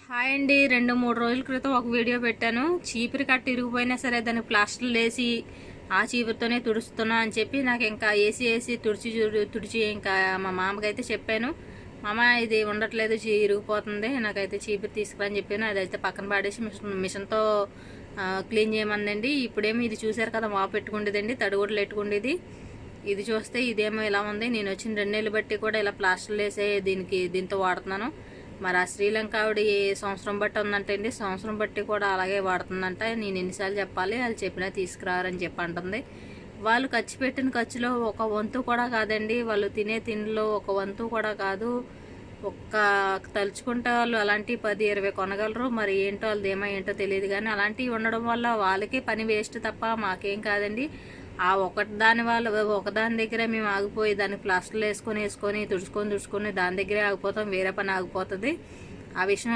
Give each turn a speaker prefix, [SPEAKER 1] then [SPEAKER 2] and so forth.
[SPEAKER 1] Hi అండి. 2-3 రోజుల క్రితం ఒక వీడియో పెట్టాను. చీపురు కట్ట ఇరిగిపోయినా సరే దానికి ప్లాస్టర్లు వేసి ఆ చీపురుతోనే తుడుస్తున్నా అని చెప్పి నాకు ఇంకా వేసి తుడిచి ఇంకా మా మామకైతే చెప్పాను. మామ ఇది ఉండట్లేదు, ఇరిగిపోతుంది, నాకైతే చీపురు తీసుకురా అని చెప్పాను. అదైతే పక్కన పాడేసి మిషన్తో క్లీన్ చేయమందండి. ఇప్పుడేమో ఇది చూసారు కదా, మా పెట్టుకుండేదండి, తడిగుడ్లు పెట్టుకుండేది. ఇది చూస్తే ఇదేమో ఇలా ఉంది. నేను వచ్చిన 2 నెలలు బట్టి కూడా ఇలా ప్లాస్టర్లు వేసే దీంతో వాడుతున్నాను. మరి ఆ శ్రీలంక ఆవిడ సంవత్సరం బట్టి ఉందంటే అండి, సంవత్సరం బట్టి కూడా అలాగే వాడుతుందంట. నేను ఎన్నిసార్లు చెప్పాలి, వాళ్ళు చెప్పినా తీసుకురారని చెప్పి అంటుంది. వాళ్ళు ఖర్చు పెట్టిన ఖర్చులో ఒక వంతు కూడా కాదండి, వాళ్ళు తినే తిండిలో ఒక వంతు కూడా కాదు. తలుచుకుంటే వాళ్ళు అలాంటివి 10-20 కొనగలరు. మరి ఏంటో వాళ్ళది ఏంటో తెలియదు, కానీ అలాంటివి ఉండడం వల్ల వాళ్ళకే పని వేస్ట్ తప్ప మాకేం కాదండి. ఆ ఒకదాని దగ్గర మేము ఆగిపోయి దాన్ని ప్లాస్టర్లు వేసుకొని తుడుచుకొని దాని దగ్గరే ఆగిపోతాం, వేరే పని ఆగిపోతుంది. ఆ విషయం